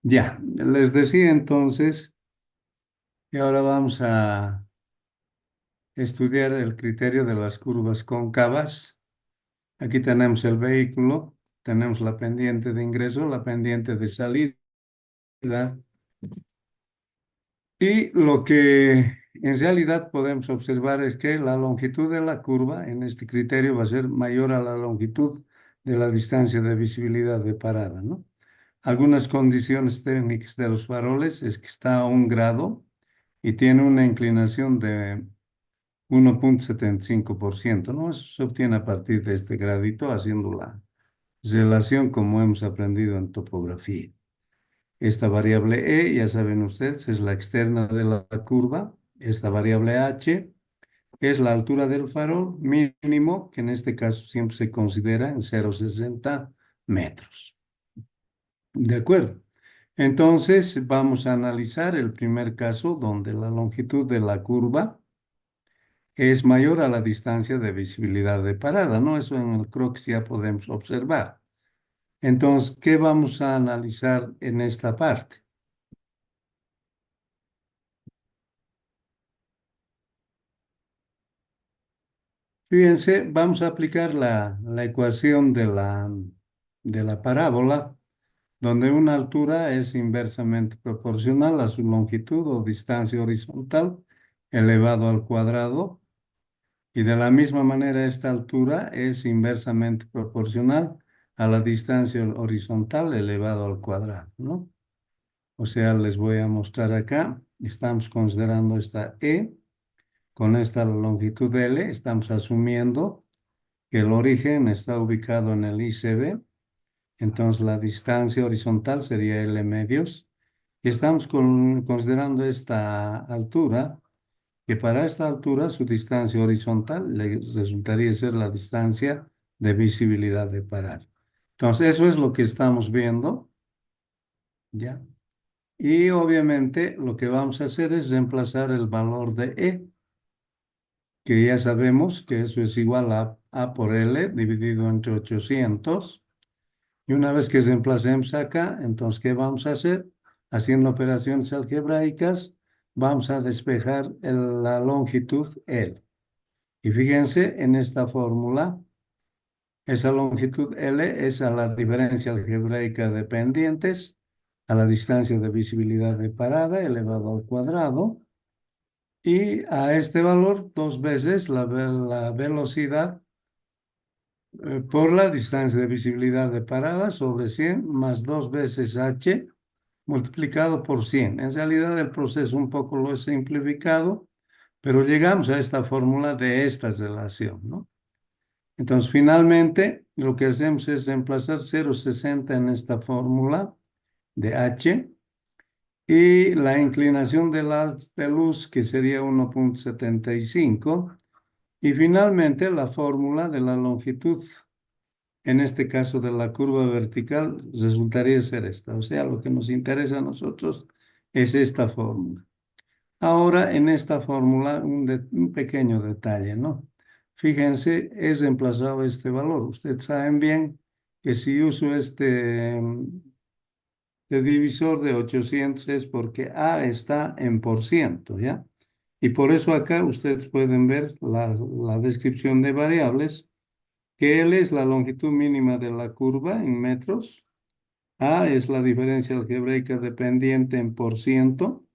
Ya, les decía entonces que ahora vamos a estudiar el criterio de las curvas cóncavas. Aquí tenemos el vehículo, tenemos la pendiente de ingreso, la pendiente de salida, y lo que en realidad podemos observar es que la longitud de la curva en este criterio va a ser mayor a la longitud de la distancia de visibilidad de parada, ¿no? Algunas condiciones técnicas de los faroles es que está a 1 grado y tiene una inclinación de 1,75%, ¿no? Eso se obtiene a partir de este gradito haciendo la relación como hemos aprendido en topografía. Esta variable E, ya saben ustedes, es la externa de la curva. Esta variable H es la altura del farol mínimo, que en este caso siempre se considera en 0,60 metros. ¿De acuerdo? Entonces vamos a analizar el primer caso donde la longitud de la curva es mayor a la distancia de visibilidad de parada, ¿no? Eso en el croquis ya podemos observar. Entonces, ¿qué vamos a analizar en esta parte? Fíjense, vamos a aplicar la ecuación de la parábola, donde una altura es inversamente proporcional a su longitud o distancia horizontal elevado al cuadrado. Y de la misma manera, esta altura es inversamente proporcional a la distancia horizontal elevado al cuadrado, ¿no? O sea, les voy a mostrar acá. Estamos considerando esta E con esta longitud L. Estamos asumiendo que el origen está ubicado en el ICB. Entonces, la distancia horizontal sería L medios. Y estamos considerando esta altura, que para esta altura su distancia horizontal le resultaría ser la distancia de visibilidad de parar. Entonces, eso es lo que estamos viendo, ¿ya? Y obviamente lo que vamos a hacer es reemplazar el valor de E, que ya sabemos que eso es igual a A por L dividido entre 800. Y una vez que reemplacemos acá, entonces, ¿qué vamos a hacer? Haciendo operaciones algebraicas, vamos a despejar la longitud L. Y fíjense en esta fórmula, esa longitud L es a la diferencia algebraica de pendientes, a la distancia de visibilidad de parada elevado al cuadrado, y a este valor dos veces la velocidad por la distancia de visibilidad de parada sobre 100 más dos veces h multiplicado por 100. En realidad el proceso un poco lo he simplificado, pero llegamos a esta fórmula de esta relación, ¿no? Entonces, finalmente, lo que hacemos es reemplazar 0,60 en esta fórmula de h y la inclinación del haz de luz, que sería 1,75, y finalmente la fórmula de la longitud, en este caso de la curva vertical, resultaría ser esta. O sea, lo que nos interesa a nosotros es esta fórmula. Ahora, en esta fórmula, un pequeño detalle, ¿no? Fíjense, he reemplazado este valor. Ustedes saben bien que si uso este divisor de 800 es porque A está en por ciento, ¿ya? Y por eso acá ustedes pueden ver la descripción de variables, que L es la longitud mínima de la curva en metros, A es la diferencia algebraica dependiente en por ciento,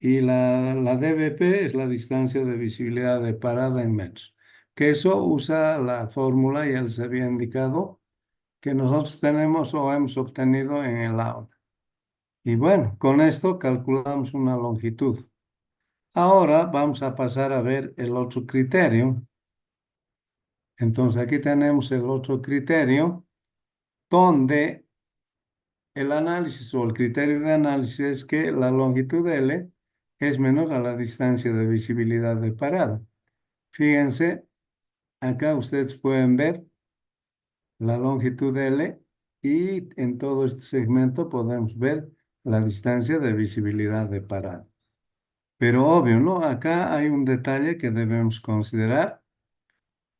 y la DBP es la distancia de visibilidad de parada en metros. Que eso usa la fórmula, ya les había indicado, que nosotros tenemos o hemos obtenido en el aula. Y bueno, con esto calculamos una longitud. Ahora vamos a pasar a ver el otro criterio. Entonces aquí tenemos el otro criterio donde el análisis o el criterio de análisis es que la longitud L es menor a la distancia de visibilidad de parada. Fíjense, acá ustedes pueden ver la longitud L y en todo este segmento podemos ver la distancia de visibilidad de parada. Pero obvio, ¿no? Acá hay un detalle que debemos considerar.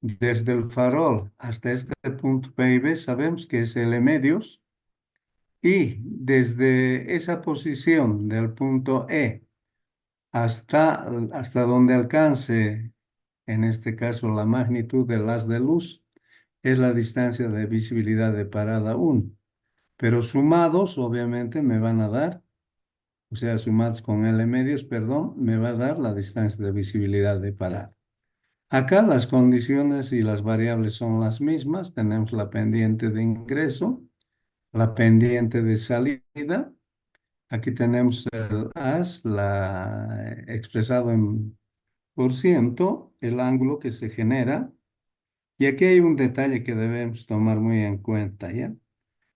Desde el farol hasta este punto P y B sabemos que es L medios, Y desde esa posición del punto E hasta donde alcance, en este caso, la magnitud del haz de luz, es la distancia de visibilidad de parada 1. Pero sumados, obviamente, me van a dar, o sea, sumados con L medios, perdón, me va a dar la distancia de visibilidad de parada. Acá las condiciones y las variables son las mismas. Tenemos la pendiente de ingreso, la pendiente de salida. Aquí tenemos el as, expresado en por ciento, el ángulo que se genera. Y aquí hay un detalle que debemos tomar muy en cuenta, ¿ya?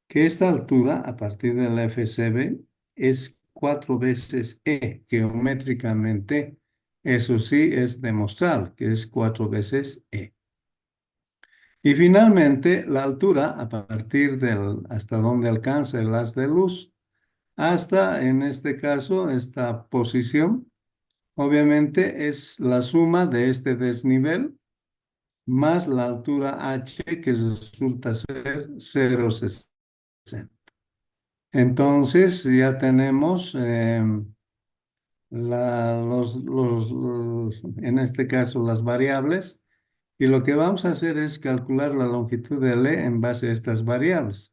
Que esta altura, a partir de la FCB, es 4 veces E, geométricamente. Eso sí es demostrable, que es 4 veces E. Y finalmente, la altura, a partir hasta donde alcanza el haz de luz, hasta, en este caso, esta posición, obviamente es la suma de este desnivel más la altura h, que resulta ser 0,60. Entonces ya tenemos en este caso las variables, y lo que vamos a hacer es calcular la longitud de L en base a estas variables.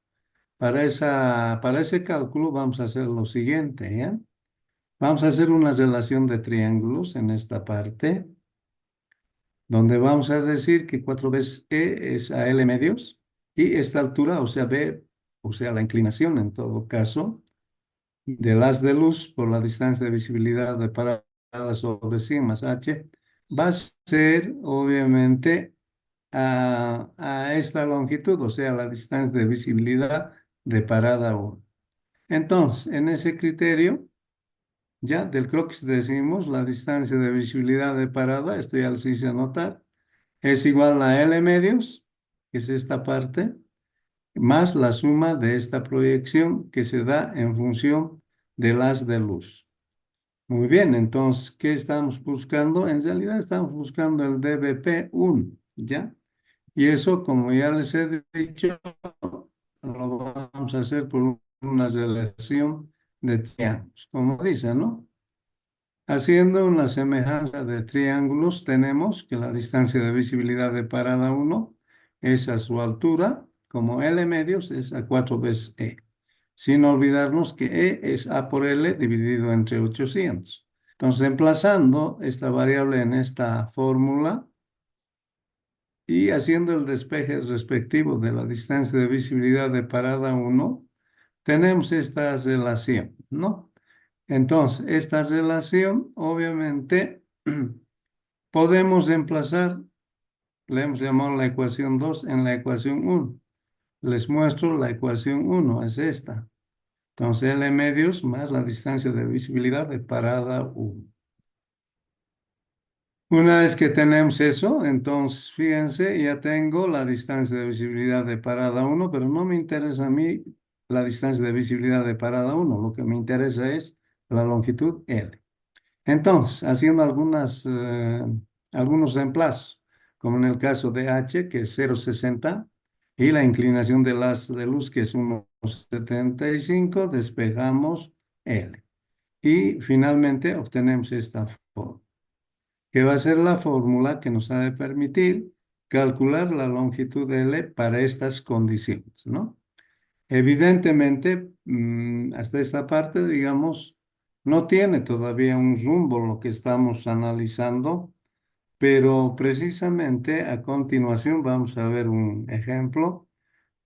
Para ese cálculo vamos a hacer lo siguiente, ¿ya? Vamos a hacer una relación de triángulos en esta parte, donde vamos a decir que 4 veces E es a L medios, y esta altura, o sea, B, o sea, la inclinación en todo caso, del haz de luz por la distancia de visibilidad de parada sobre 100 más h, va a ser obviamente a esta longitud, o sea, la distancia de visibilidad de parada 1. Entonces, en ese criterio, ya del croquis decimos la distancia de visibilidad de parada, esto ya les hice anotar, es igual a L medios, que es esta parte, más la suma de esta proyección que se da en función del haz de luz. Muy bien, entonces, ¿qué estamos buscando? En realidad estamos buscando el DBP1, ¿ya? Y eso, como ya les he dicho, lo vamos a hacer por una relación de triángulos, como dice, ¿no? Haciendo una semejanza de triángulos, tenemos que la distancia de visibilidad de parada 1 es a su altura, como L medios es a 4 veces E. Sin olvidarnos que E es A por L dividido entre 800. Entonces, emplazando esta variable en esta fórmula y haciendo el despeje respectivo de la distancia de visibilidad de parada 1, tenemos esta relación, ¿no? Entonces, esta relación, obviamente, podemos emplazar, le hemos llamado la ecuación 2 en la ecuación 1. Les muestro la ecuación 1, es esta. Entonces, L medios más la distancia de visibilidad de parada 1. Una vez que tenemos eso, entonces, fíjense, ya tengo la distancia de visibilidad de parada 1, pero no me interesa a mí la distancia de visibilidad de parada 1. Lo que me interesa es la longitud L. Entonces, haciendo algunos reemplazos, como en el caso de H, que es 0,60, y la inclinación del haz de luz, que es 1,75, despejamos L. Y finalmente obtenemos esta forma, que va a ser la fórmula que nos ha de permitir calcular la longitud de L para estas condiciones, ¿no? Evidentemente, hasta esta parte, digamos, no tiene todavía un rumbo lo que estamos analizando, pero precisamente a continuación vamos a ver un ejemplo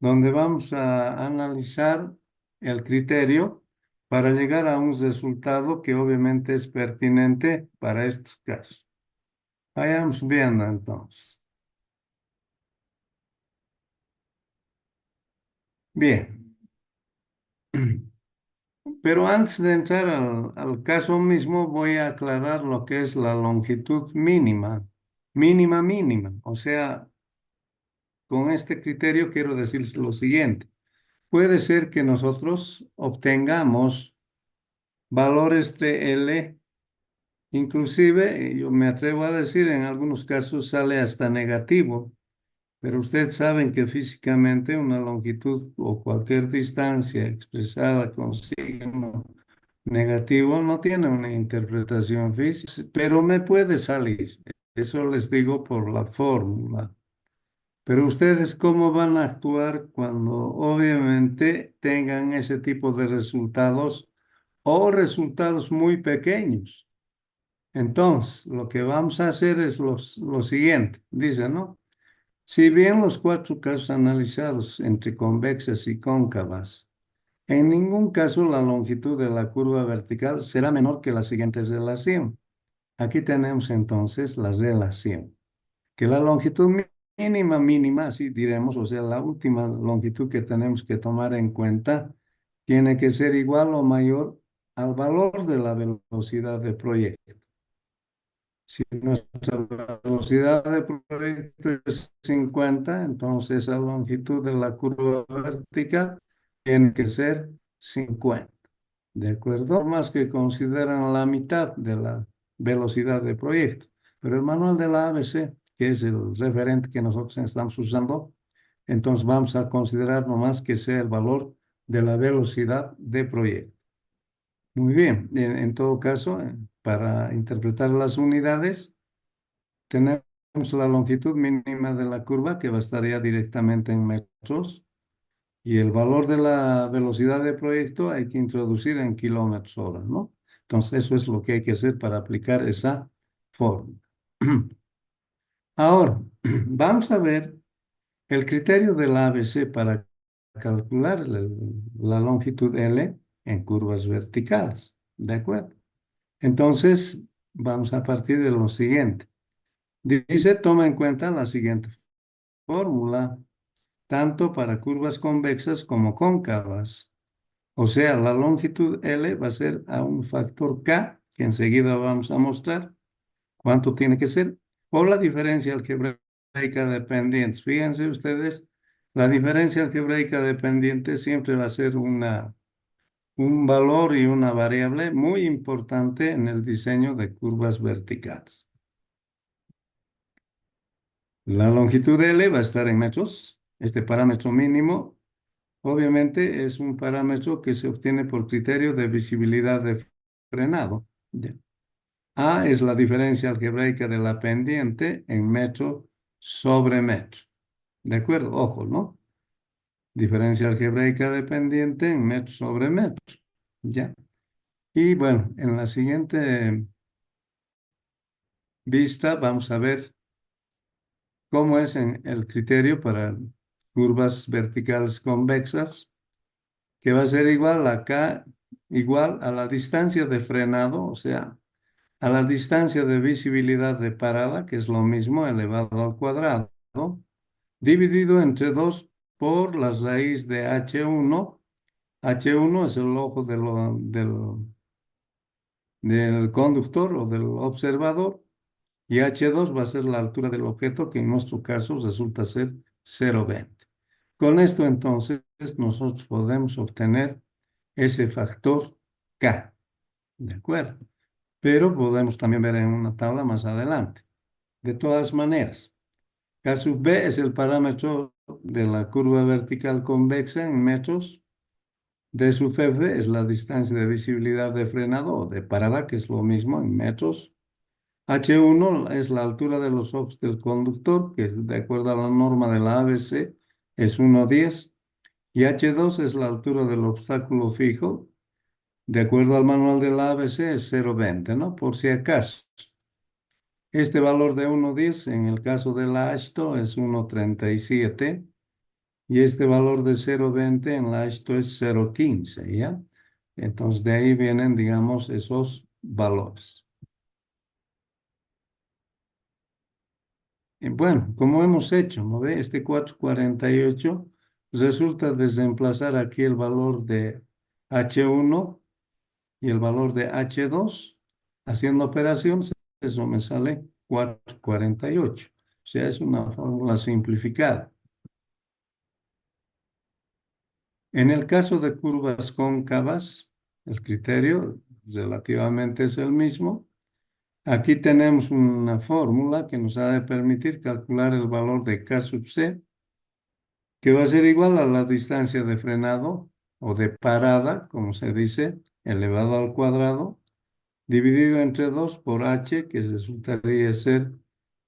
donde vamos a analizar el criterio para llegar a un resultado que obviamente es pertinente para estos casos. Vayamos viendo entonces. Bien. Pero antes de entrar al caso mismo, voy a aclarar lo que es la longitud mínima. Mínima, mínima. O sea, con este criterio quiero decirles lo siguiente. Puede ser que nosotros obtengamos valores de L, inclusive, yo me atrevo a decir, en algunos casos sale hasta negativo. Pero ustedes saben que físicamente una longitud o cualquier distancia expresada con signo negativo no tiene una interpretación física, pero me puede salir. Eso les digo por la fórmula. Pero ustedes, ¿cómo van a actuar cuando obviamente tengan ese tipo de resultados o resultados muy pequeños? Entonces, lo que vamos a hacer es lo siguiente. Dice, ¿no? Si bien los cuatro casos analizados entre convexas y cóncavas, en ningún caso la longitud de la curva vertical será menor que la siguiente relación. Aquí tenemos entonces la relación, que la longitud mínima, así diremos, o sea, la última longitud que tenemos que tomar en cuenta, tiene que ser igual o mayor al valor de la velocidad de proyecto. Si nuestra velocidad de proyecto es 50, entonces la longitud de la curva vertical tiene que ser 50. ¿De acuerdo? Más que consideran la mitad de la velocidad de proyecto. Pero el manual de la ABC, que es el referente que nosotros estamos usando, entonces vamos a considerar nomás que sea el valor de la velocidad de proyecto. Muy bien, en todo caso, para interpretar las unidades, tenemos la longitud mínima de la curva que va a estar ya directamente en metros y el valor de la velocidad de proyecto hay que introducir en kilómetros hora, ¿no? Entonces eso es lo que hay que hacer para aplicar esa fórmula. Ahora, vamos a ver el criterio del ABC para calcular la longitud L en curvas verticales, ¿de acuerdo? Entonces, vamos a partir de lo siguiente. Dice, toma en cuenta la siguiente fórmula, tanto para curvas convexas como cóncavas. O sea, la longitud L va a ser a un factor K, que enseguida vamos a mostrar cuánto tiene que ser, por la diferencia algebraica dependiente. Fíjense ustedes, la diferencia algebraica dependiente siempre va a ser un valor y una variable muy importante en el diseño de curvas verticales. La longitud L va a estar en metros. Este parámetro mínimo, obviamente, es un parámetro que se obtiene por criterio de visibilidad de frenado. Ya. A es la diferencia algebraica de la pendiente en metro sobre metro. ¿De acuerdo? Ojo, ¿no? Diferencia algebraica de pendiente en metro sobre metro. ¿Ya? Y bueno, en la siguiente vista vamos a ver cómo es el criterio para curvas verticales convexas, que va a ser igual a K, igual a la distancia de frenado, o sea, a la distancia de visibilidad de parada, que es lo mismo elevado al cuadrado, dividido entre 2 por la raíz de H1. H1 es el ojo del conductor o del observador, y H2 va a ser la altura del objeto, que en nuestro caso resulta ser 0,20. Con esto entonces nosotros podemos obtener ese factor K, ¿de acuerdo? Pero podemos también ver en una tabla más adelante. De todas maneras, K sub B es el parámetro de la curva vertical convexa en metros. D sub F es la distancia de visibilidad de frenado o de parada, que es lo mismo en metros. H1 es la altura de los ojos del conductor, que de acuerdo a la norma de la ABC es 1,10. Y H2 es la altura del obstáculo fijo, de acuerdo al manual de la ABC es 0,20, ¿no? Por si acaso. Este valor de 1,10 en el caso de la ASTO es 1,37 y este valor de 0,20 en la ASTO es 0,15, ¿ya? Entonces de ahí vienen, digamos, esos valores. Y bueno, como hemos hecho, ¿no ve? Este 448 resulta desemplazar aquí el valor de H1 y el valor de H2. Haciendo operaciones, eso me sale 448. O sea, es una fórmula simplificada. En el caso de curvas cóncavas, el criterio relativamente es el mismo. Aquí tenemos una fórmula que nos ha de permitir calcular el valor de K sub C, que va a ser igual a la distancia de frenado o de parada, como se dice, elevado al cuadrado, dividido entre 2 por h, que resultaría ser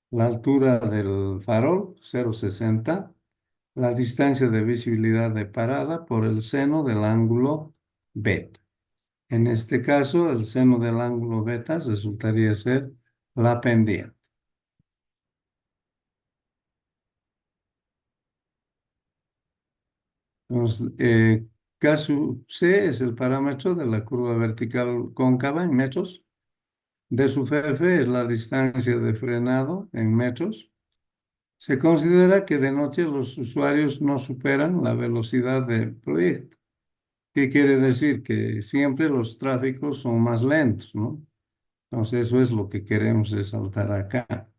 la altura del farol, 0,60, la distancia de visibilidad de parada por el seno del ángulo beta. En este caso, el seno del ángulo beta resultaría ser la pendiente. Entonces, K sub C es el parámetro de la curva vertical cóncava en metros. D sub F es la distancia de frenado en metros. Se considera que de noche los usuarios no superan la velocidad de proyecto. ¿Qué quiere decir? Que siempre los tráficos son más lentos, ¿no? Entonces eso es lo que queremos resaltar acá.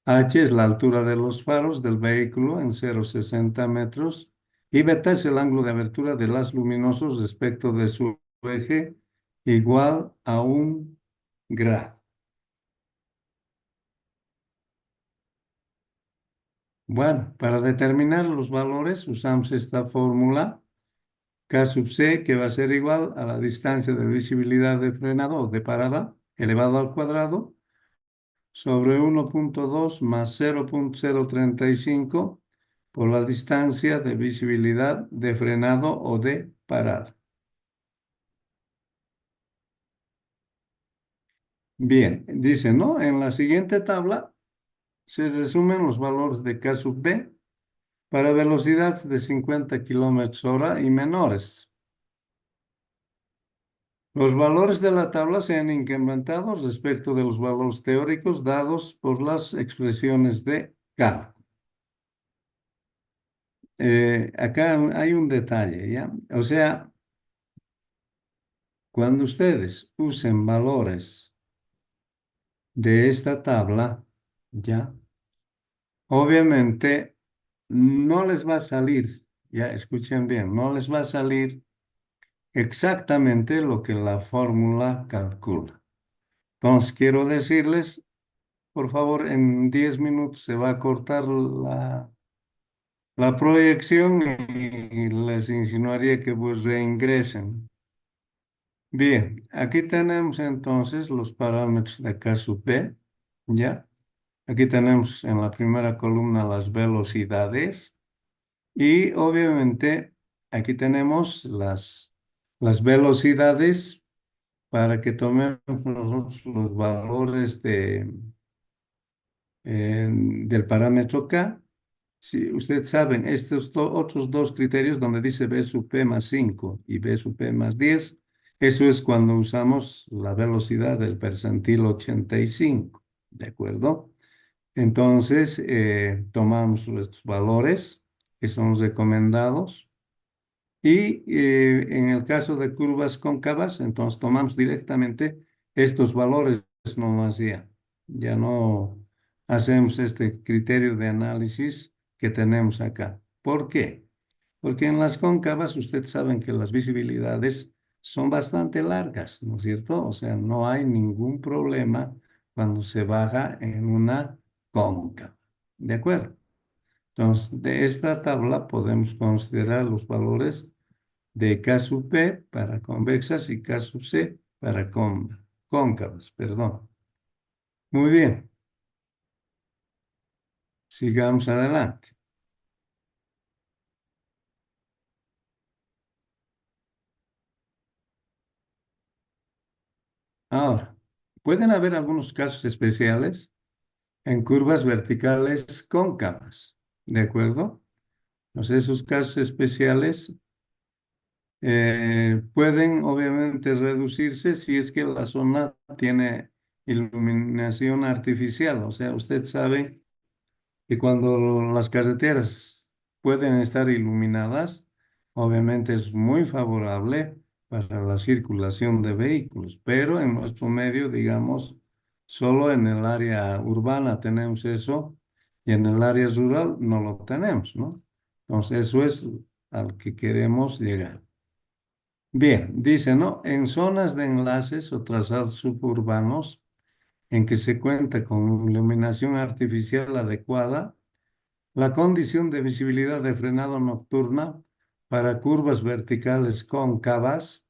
H es la altura de los faros del vehículo en 0,60 metros y beta es el ángulo de abertura de las luminosos respecto de su eje igual a 1 grado. Bueno, para determinar los valores usamos esta fórmula K sub C, que va a ser igual a la distancia de visibilidad de frenado o de parada elevado al cuadrado sobre 1,2 más 0,035 por la distancia de visibilidad de frenado o de parada. Bien, dice, ¿no? En la siguiente tabla se resumen los valores de K sub B para velocidades de 50 kilómetros hora y menores. Los valores de la tabla se han incrementado respecto de los valores teóricos dados por las expresiones de K. Acá hay un detalle, ¿ya? O sea, cuando ustedes usen valores de esta tabla, ¿ya? Obviamente no les va a salir, ya escuchen bien, no les va a salir exactamente lo que la fórmula calcula. Entonces, quiero decirles, por favor, en 10 minutos se va a cortar la proyección y les insinuaría que pues reingresen. Bien, aquí tenemos entonces los parámetros de K sub P, ¿ya? Aquí tenemos en la primera columna las velocidades y obviamente aquí tenemos las velocidades para que tomemos nosotros los valores del parámetro K. Si ustedes saben, estos otros dos criterios donde dice B sub P más 5 y B sub P más 10, eso es cuando usamos la velocidad del percentil 85, ¿de acuerdo? Entonces, tomamos estos valores que son recomendados y en el caso de curvas cóncavas, entonces tomamos directamente estos valores nomás ya. Ya no hacemos este criterio de análisis que tenemos acá. ¿Por qué? Porque en las cóncavas ustedes saben que las visibilidades son bastante largas, ¿no es cierto? O sea, no hay ningún problema cuando se baja en una cóncava. ¿De acuerdo? Entonces, de esta tabla podemos considerar los valores de K sub P para convexas y K sub C para cóncavas, perdón. Muy bien, sigamos adelante. Ahora, pueden haber algunos casos especiales en curvas verticales cóncavas, ¿de acuerdo? Entonces, esos casos especiales pueden obviamente reducirse si es que la zona tiene iluminación artificial. O sea, usted sabe que cuando las carreteras pueden estar iluminadas, obviamente es muy favorable para la circulación de vehículos, pero en nuestro medio, digamos, solo en el área urbana tenemos eso y en el área rural no lo tenemos, ¿no? Entonces, eso es al que queremos llegar. Bien, dice, ¿no? En zonas de enlaces o trazados suburbanos, en que se cuenta con iluminación artificial adecuada, la condición de visibilidad de frenado nocturna para curvas verticales cóncavas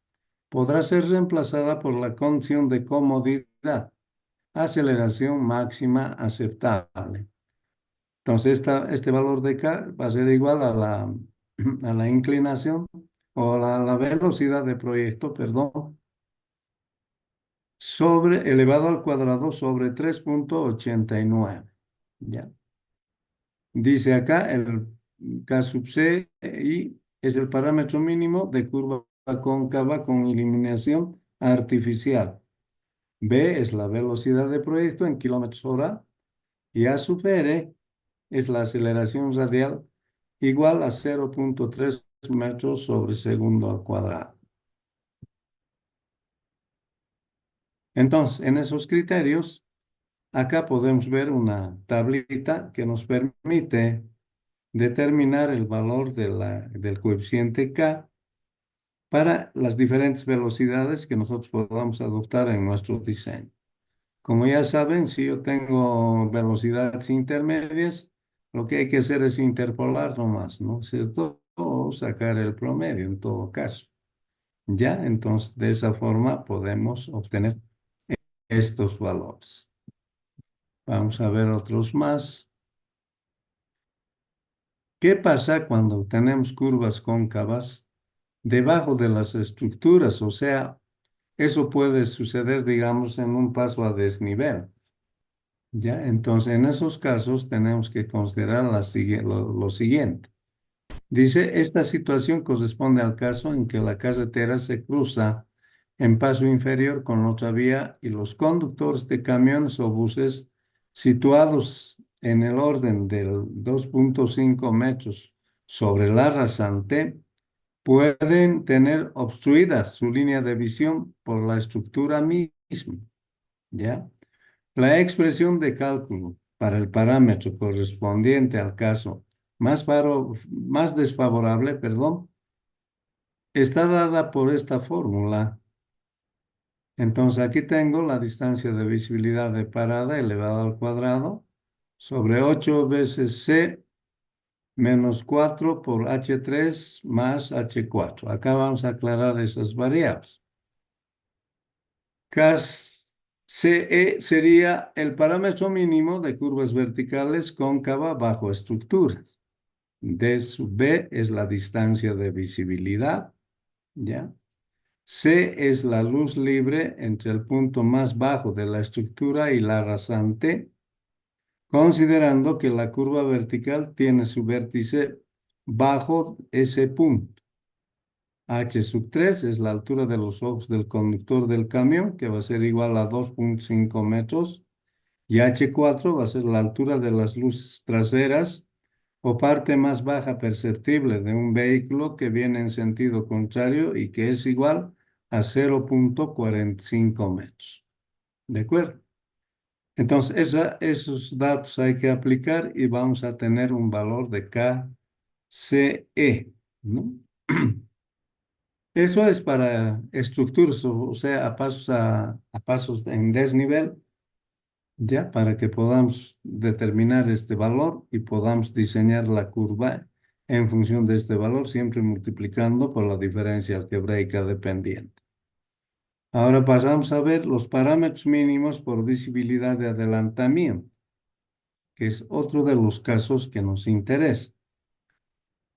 podrá ser reemplazada por la condición de comodidad, aceleración máxima aceptable. Entonces, este valor de K va a ser igual a a la inclinación o a la velocidad de proyecto, perdón, sobre elevado al cuadrado sobre 3,89. ¿Ya? Dice acá el K sub C y es el parámetro mínimo de curva cóncava con iluminación artificial. B es la velocidad de proyecto en kilómetros hora y A sub R es la aceleración radial igual a 0,3 metros sobre segundo al cuadrado. Entonces, en esos criterios, acá podemos ver una tablita que nos permite determinar el valor del coeficiente K para las diferentes velocidades que nosotros podamos adoptar en nuestro diseño. Como ya saben, si yo tengo velocidades intermedias, lo que hay que hacer es interpolar nomás, ¿no es cierto? O sacar el promedio en todo caso. Ya, entonces de esa forma podemos obtener estos valores. Vamos a ver otros más. ¿Qué pasa cuando tenemos curvas cóncavas debajo de las estructuras? O sea, eso puede suceder, digamos, en un paso a desnivel. Ya, entonces en esos casos tenemos que considerar lo siguiente. Dice, esta situación corresponde al caso en que la carretera se cruza en paso inferior con otra vía y los conductores de camiones o buses situados en el orden del 2,5 metros sobre la rasante pueden tener obstruida su línea de visión por la estructura misma, ¿ya? La expresión de cálculo para el parámetro correspondiente al caso más desfavorable, perdón, está dada por esta fórmula. Entonces aquí tengo la distancia de visibilidad de parada elevada al cuadrado sobre 8 veces C menos 4 por H3 más H4. Acá vamos a aclarar esas variables. CE sería el parámetro mínimo de curvas verticales cóncava bajo estructuras. D sub B es la distancia de visibilidad, ¿ya? C es la luz libre entre el punto más bajo de la estructura y la rasante, considerando que la curva vertical tiene su vértice bajo ese punto. H sub 3 es la altura de los ojos del conductor del camión, que va a ser igual a 2,5 metros, y H4 va a ser la altura de las luces traseras o parte más baja perceptible de un vehículo que viene en sentido contrario y que es igual a 0,45 metros. ¿De acuerdo? Entonces, esos datos hay que aplicar y vamos a tener un valor de KCE, ¿no? Eso es para estructuras, o sea, a pasos en desnivel, ya, para que podamos determinar este valor y podamos diseñar la curva en función de este valor, siempre multiplicando por la diferencia algebraica dependiente. Ahora pasamos a ver los parámetros mínimos por visibilidad de adelantamiento, que es otro de los casos que nos interesa.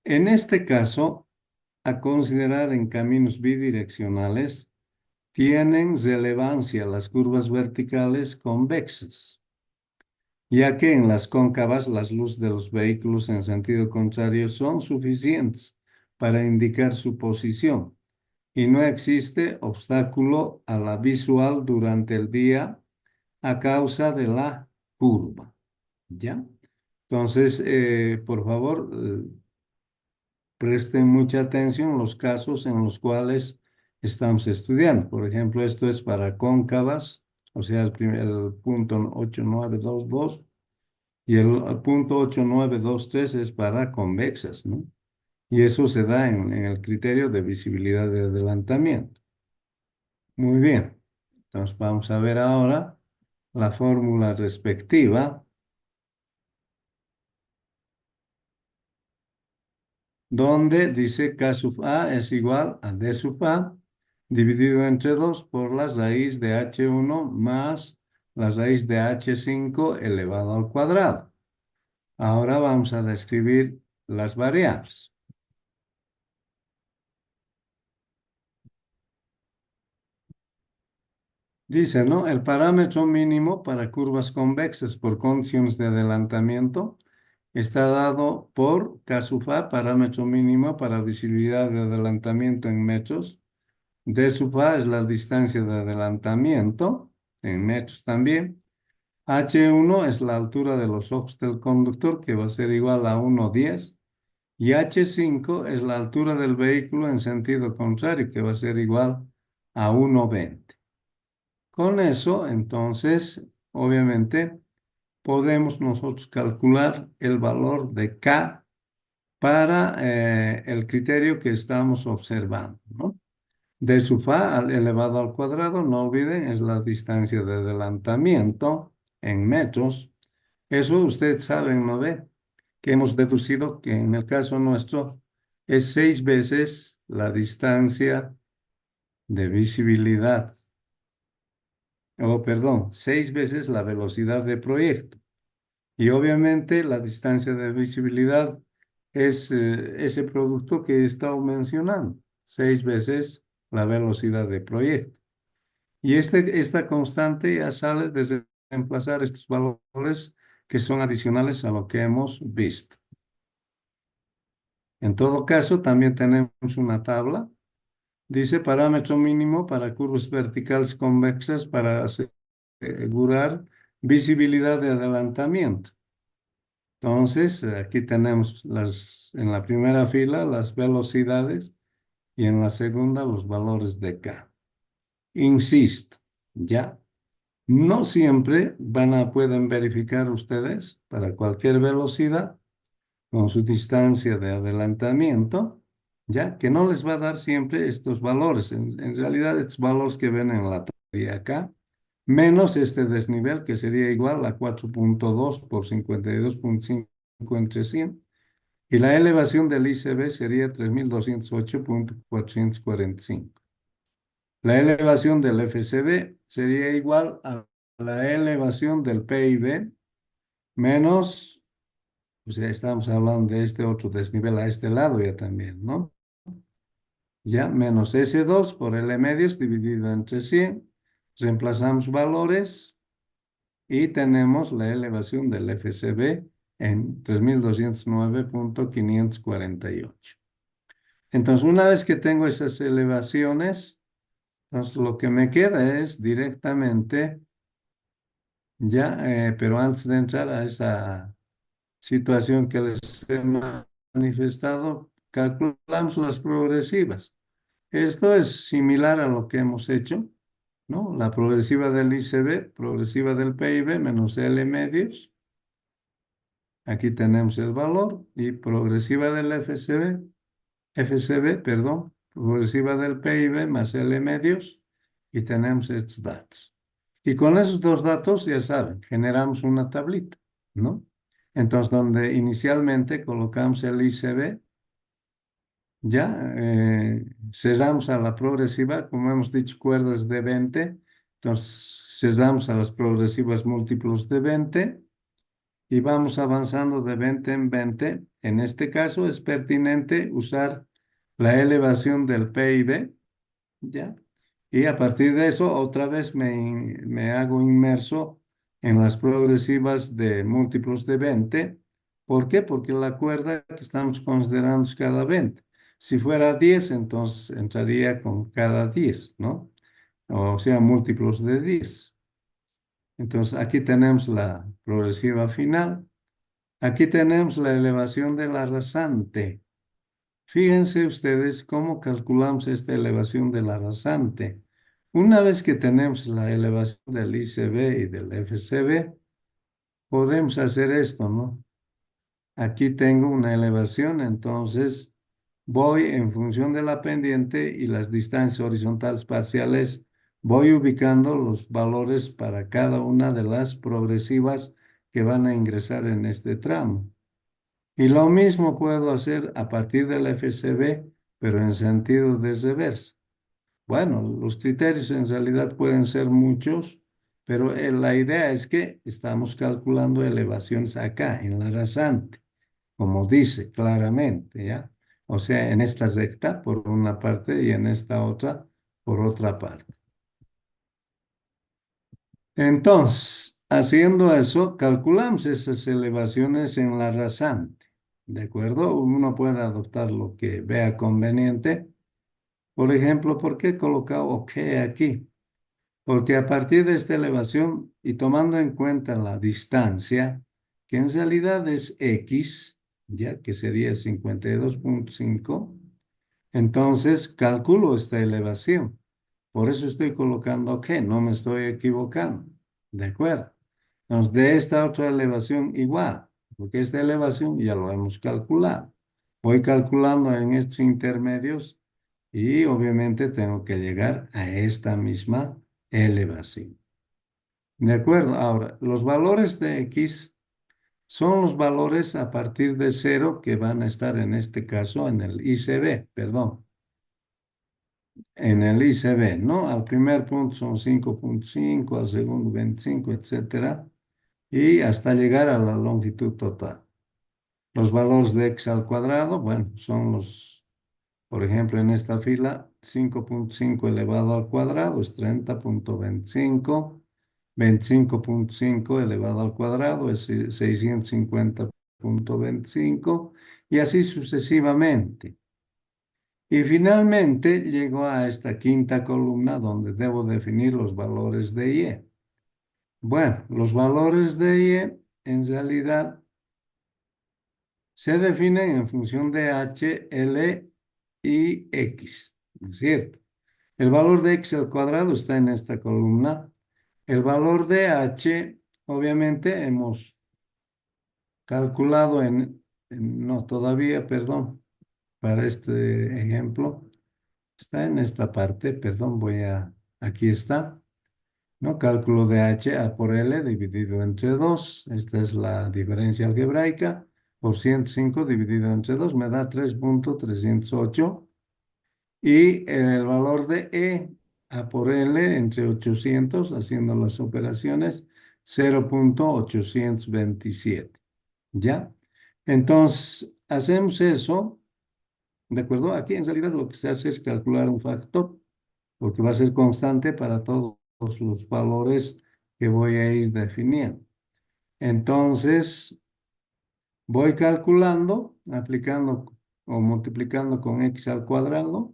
En este caso, a considerar en caminos bidireccionales, tienen relevancia las curvas verticales convexas, ya que en las cóncavas las luces de los vehículos en sentido contrario son suficientes para indicar su posición y no existe obstáculo a la visual durante el día a causa de la curva. ¿Ya? Entonces, por favor, presten mucha atención a los casos en los cuales estamos estudiando. Por ejemplo, esto es para cóncavas, o sea, el punto 8922 y el punto 8923 es para convexas, ¿no? Y eso se da en el criterio de visibilidad de adelantamiento. Muy bien. Entonces vamos a ver ahora la fórmula respectiva, donde dice K sub A es igual a D sub A dividido entre 2 por la raíz de H1 más la raíz de H5 elevado al cuadrado. Ahora vamos a describir las variables. Dice, ¿no? El parámetro mínimo para curvas convexas por condiciones de adelantamiento está dado por K sub A, parámetro mínimo para visibilidad de adelantamiento en metros. D sub A es la distancia de adelantamiento, en metros también. H1 es la altura de los ojos del conductor, que va a ser igual a 1,10. Y H5 es la altura del vehículo en sentido contrario, que va a ser igual a 1,20. Con eso, entonces, obviamente, podemos nosotros calcular el valor de K para el criterio que estamos observando, ¿no? D sub A elevado al cuadrado, no olviden, es la distancia de adelantamiento en metros. Eso usted sabe, ¿no ve? Que hemos deducido que en el caso nuestro es 6 veces la distancia de visibilidad, o perdón, 6 veces la velocidad de proyecto. Y obviamente la distancia de visibilidad es ese producto que he estado mencionando, 6 veces la velocidad de proyecto. Y esta constante ya sale desde reemplazar estos valores que son adicionales a lo que hemos visto. En todo caso, también tenemos una tabla. Dice parámetro mínimo para curvas verticales convexas para asegurar visibilidad de adelantamiento. Entonces, aquí tenemos en la primera fila las velocidades y en la segunda los valores de K. Insisto, ya. No siempre pueden verificar ustedes para cualquier velocidad con su distancia de adelantamiento, ya que no les va a dar siempre estos valores. En realidad, estos valores que ven en la tabla acá, menos este desnivel que sería igual a 4,2 por 52,5 entre 100. Y la elevación del ICB sería 3208,445. La elevación del FCB sería igual a la elevación del PIB menos, o sea, estamos hablando de este otro desnivel a este lado ya también, ¿no? Ya, menos S2 por L medios dividido entre 100. Reemplazamos valores y tenemos la elevación del FCB en 3209,548. Entonces, una vez que tengo esas elevaciones, entonces lo que me queda es directamente, ya, pero antes de entrar a esa situación que les he manifestado, calculamos las progresivas. Esto es similar a lo que hemos hecho, ¿no? La progresiva del ICB, progresiva del PIB menos L medios. Aquí tenemos el valor y progresiva del FCB, perdón, progresiva del PIB más L medios y tenemos estos datos. Y con esos dos datos, ya saben, generamos una tablita, ¿no? Entonces, donde inicialmente colocamos el ICB, ya cerramos a la progresiva, como hemos dicho, cuerdas de 20, entonces cerramos a las progresivas múltiplos de 20 y vamos avanzando de 20 en 20. En este caso es pertinente usar la elevación del PIB, ¿ya? Y a partir de eso, otra vez me hago inmerso en las progresivas de múltiplos de 20. ¿Por qué? Porque la cuerda que estamos considerando es cada 20. Si fuera 10, entonces entraría con cada 10, ¿no? O sea, múltiplos de 10. Entonces, aquí tenemos la progresiva final. Aquí tenemos la elevación de la rasante. Fíjense ustedes cómo calculamos esta elevación de la rasante. Una vez que tenemos la elevación del ICB y del FCB, podemos hacer esto, ¿no? Aquí tengo una elevación, entonces voy en función de la pendiente y las distancias horizontales parciales, voy ubicando los valores para cada una de las progresivas que van a ingresar en este tramo. Y lo mismo puedo hacer a partir del FCB, pero en sentido de reversa. Bueno, los criterios en realidad pueden ser muchos, pero la idea es que estamos calculando elevaciones acá, en la rasante, como dice claramente, ¿ya? O sea, en esta recta por una parte y en esta otra por otra parte. Entonces, haciendo eso, calculamos esas elevaciones en la rasante, ¿de acuerdo? Uno puede adoptar lo que vea conveniente. Por ejemplo, ¿por qué he colocado OK aquí? Porque a partir de esta elevación y tomando en cuenta la distancia, que en realidad es X, ya que sería 52,5, entonces calculo esta elevación. Por eso estoy colocando OK, no me estoy equivocando. ¿De acuerdo? Entonces, de esta otra elevación igual, porque esta elevación ya lo hemos calculado. Voy calculando en estos intermedios y obviamente tengo que llegar a esta misma elevación. ¿De acuerdo? Ahora, los valores de X son los valores a partir de cero que van a estar en este caso en el ICB, perdón, en el ICB, ¿no? Al primer punto son 5,5, al segundo 25, etcétera, y hasta llegar a la longitud total. Los valores de X al cuadrado, bueno, son los, por ejemplo, en esta fila, 5,5 elevado al cuadrado es 30,25. 25,5 elevado al cuadrado es 650,25 y así sucesivamente. Y finalmente llego a esta quinta columna donde debo definir los valores de Y. Bueno, los valores de Y en realidad se definen en función de H, L y X, ¿no es cierto? El valor de X al cuadrado está en esta columna. El valor de H, obviamente, hemos calculado no todavía, perdón, para este ejemplo, está en esta parte, perdón, aquí está, ¿no? Cálculo de H A por L dividido entre 2, esta es la diferencia algebraica, por 105 dividido entre 2 me da 3,308 y el valor de E A por L entre 800, haciendo las operaciones, 0,827. ¿Ya? Entonces, hacemos eso, ¿de acuerdo? Aquí en realidad lo que se hace es calcular un factor, porque va a ser constante para todos los valores que voy a ir definiendo. Entonces, voy calculando, aplicando o multiplicando con X al cuadrado,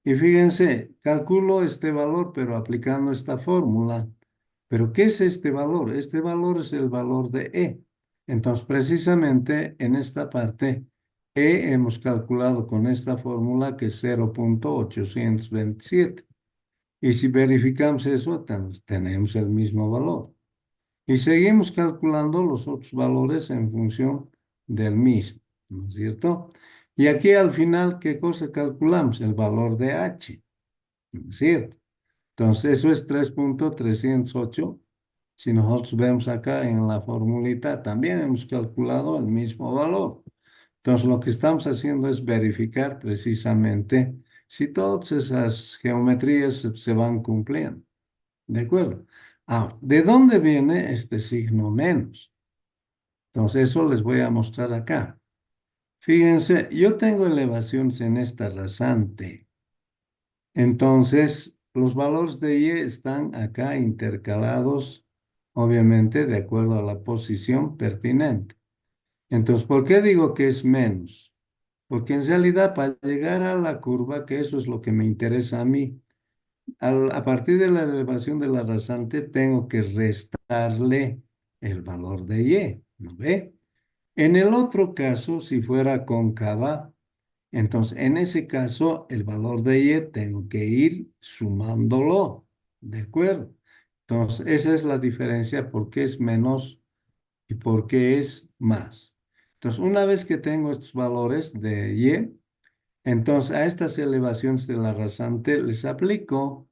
y fíjense, calculo este valor, pero aplicando esta fórmula. ¿Pero qué es este valor? Este valor es el valor de E. Entonces, precisamente en esta parte, E hemos calculado con esta fórmula que es 0,827. Y si verificamos eso, tenemos el mismo valor. Y seguimos calculando los otros valores en función del mismo, ¿no es cierto? Y aquí al final, ¿qué cosa calculamos? El valor de H, ¿no es cierto? Entonces, eso es 3,308. Si nosotros vemos acá en la formulita, también hemos calculado el mismo valor. Entonces, lo que estamos haciendo es verificar precisamente si todas esas geometrías se van cumpliendo. ¿De acuerdo? Ahora, ¿de dónde viene este signo menos? Entonces, eso les voy a mostrar acá. Fíjense, yo tengo elevaciones en esta rasante. Entonces, los valores de Y están acá intercalados, obviamente, de acuerdo a la posición pertinente. Entonces, ¿por qué digo que es menos? Porque en realidad, para llegar a la curva, que eso es lo que me interesa a mí, a partir de la elevación de la rasante, tengo que restarle el valor de Y, ¿no ve? En el otro caso, si fuera cóncava, entonces en ese caso el valor de Y tengo que ir sumándolo, ¿de acuerdo? Entonces esa es la diferencia por qué es menos y por qué es más. Entonces una vez que tengo estos valores de Y, entonces a estas elevaciones de la rasante les aplico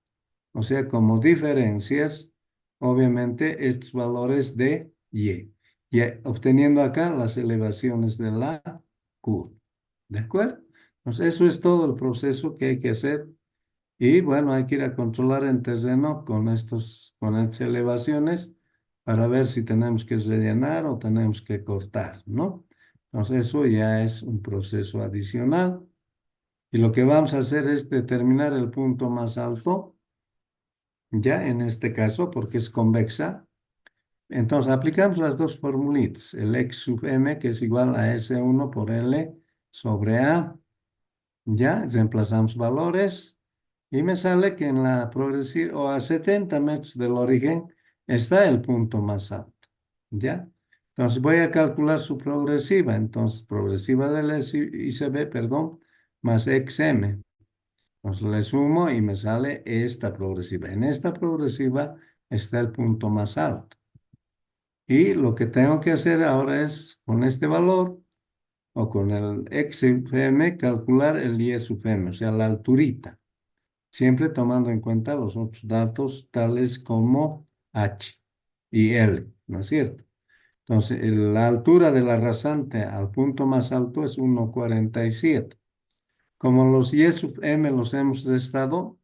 o sea, como diferencias, obviamente, estos valores de y. Y obteniendo acá las elevaciones de la curva. ¿De acuerdo? Entonces, eso es todo el proceso que hay que hacer. Y bueno, hay que ir a controlar en terreno con estas elevaciones para ver si tenemos que rellenar o tenemos que cortar, ¿no? Entonces, eso ya es un proceso adicional. Y lo que vamos a hacer es determinar el punto más alto, ya en este caso, porque es convexa. Entonces, aplicamos las dos formulitas, el x sub m, que es igual a S1 por L sobre A. Ya, reemplazamos valores y me sale que en la progresiva o a 70 metros del origen está el punto más alto. ¿Ya? Entonces voy a calcular su progresiva. Entonces, progresiva del ICB, perdón, más XM. Entonces le sumo y me sale esta progresiva. En esta progresiva está el punto más alto. Y lo que tengo que hacer ahora es, con este valor o con el X sub m, calcular el Y sub m, o sea, la alturita, siempre tomando en cuenta los otros datos tales como H y L, ¿no es cierto? Entonces, la altura de la rasante al punto más alto es 1,47. Como los Y sub m los hemos restado,